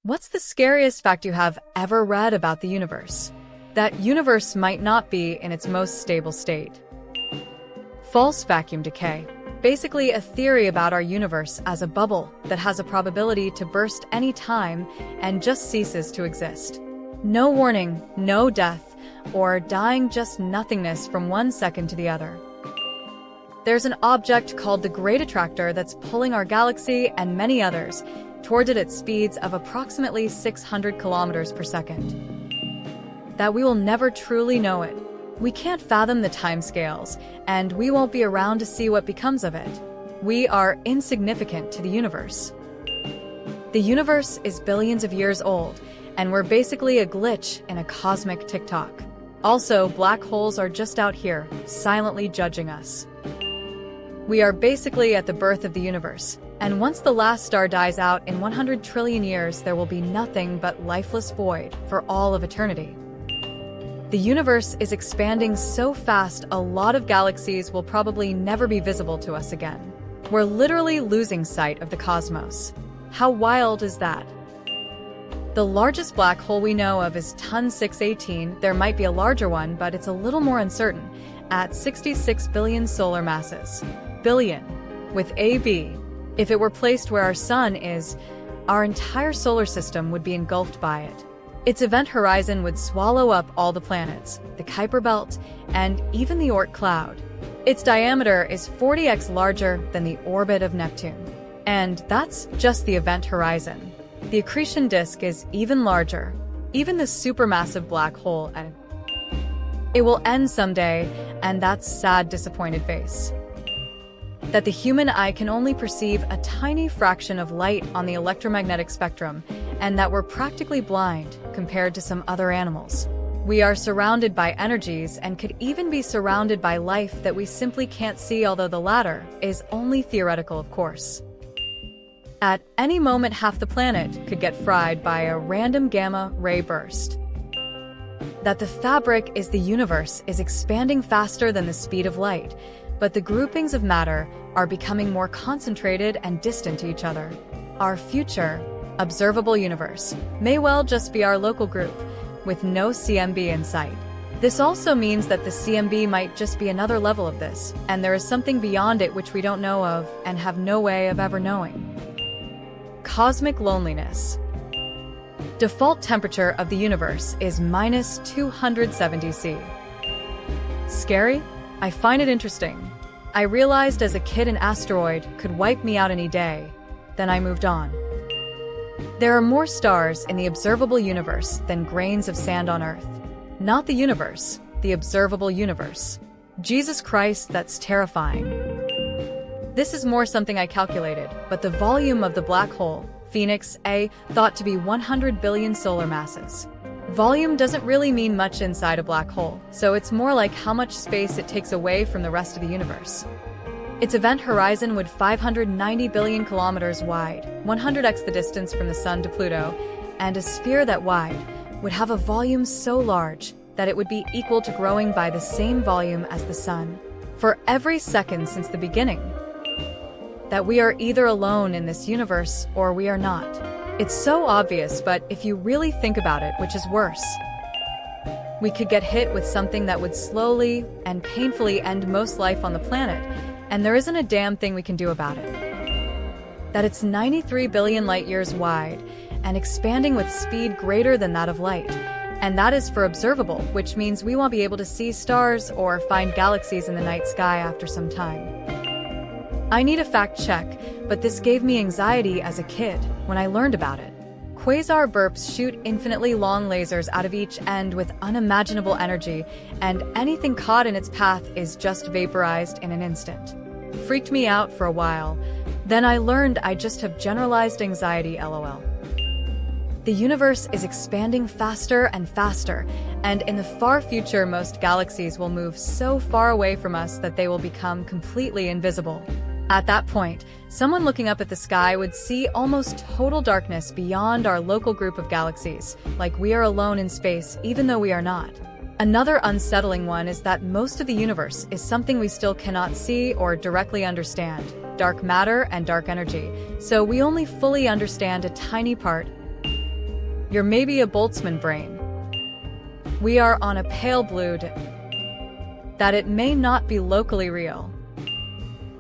What's the scariest fact you have ever read about the universe? That universe might not be in its most stable state. False vacuum decay. Basically a theory about our universe as a bubble that has a probability to burst any time and just ceases to exist. No warning, no death, or dying just nothingness from one second to the other. There's an object called the Great Attractor that's pulling our galaxy and many others towards it at speeds of approximately 600 kilometers per second. That we will never truly know it. We can't fathom the timescales, and we won't be around to see what becomes of it. We are insignificant to the universe. The universe is billions of years old, and we're basically a glitch in a cosmic tick-tock. Also, black holes are just out here, silently judging us. We are basically at the birth of the universe, and once the last star dies out in 100 trillion years, there will be nothing but lifeless void for all of eternity. The universe is expanding so fast, a lot of galaxies will probably never be visible to us again. We're literally losing sight of the cosmos. How wild is that? The largest black hole we know of is Ton 618. There might be a larger one, but it's a little more uncertain, at 66 billion solar masses. Billion, with AB. If it were placed where our sun is, our entire solar system would be engulfed by it. Its event horizon would swallow up all the planets, the Kuiper belt, and even the Oort cloud. Its diameter is 40x larger than the orbit of Neptune. And that's just the event horizon. The accretion disk is even larger. Even the supermassive black hole, and it will end someday, and that's sad, disappointed face. That the human eye can only perceive a tiny fraction of light on the electromagnetic spectrum, and that we're practically blind compared to some other animals. We are surrounded by energies and could even be surrounded by life that we simply can't see, although the latter is only theoretical, of course. At any moment, half the planet could get fried by a random gamma ray burst. That the fabric is the universe is expanding faster than the speed of light, but the groupings of matter are becoming more concentrated and distant to each other. Our future, observable universe, may well just be our local group, with no CMB in sight. This also means that the CMB might just be another level of this, and there is something beyond it which we don't know of and have no way of ever knowing. Cosmic loneliness. Default temperature of the universe is minus 270 C. Scary? I find it interesting. I realized as a kid an asteroid could wipe me out any day. Then I moved on. There are more stars in the observable universe than grains of sand on Earth. Not the universe, the observable universe. Jesus Christ, that's terrifying. This is more something I calculated, but the volume of the black hole, Phoenix A, thought to be 100 billion solar masses. Volume doesn't really mean much inside a black hole, so it's more like how much space it takes away from the rest of the universe. Its event horizon would 590 billion kilometers wide, 100x the distance from the Sun to Pluto, and a sphere that wide would have a volume so large that it would be equal to growing by the same volume as the Sun for every second since the beginning. That we are either alone in this universe or we are not. It's so obvious, but if you really think about it, which is worse? We could get hit with something that would slowly and painfully end most life on the planet, and there isn't a damn thing we can do about it. That it's 93 billion light-years wide and expanding with speed greater than that of light. And that is for observable, which means we won't be able to see stars or find galaxies in the night sky after some time. I need a fact check, but this gave me anxiety as a kid when I learned about it. Quasar burps shoot infinitely long lasers out of each end with unimaginable energy, and anything caught in its path is just vaporized in an instant. Freaked me out for a while. Then I learned I just have generalized anxiety, LOL. The universe is expanding faster and faster, and in the far future most galaxies will move so far away from us that they will become completely invisible. At that point, someone looking up at the sky would see almost total darkness beyond our local group of galaxies, like we are alone in space even though we are not. Another unsettling one is that most of the universe is something we still cannot see or directly understand, dark matter and dark energy, so we only fully understand a tiny part. You're maybe a Boltzmann brain. We are on a pale blue that it may not be locally real.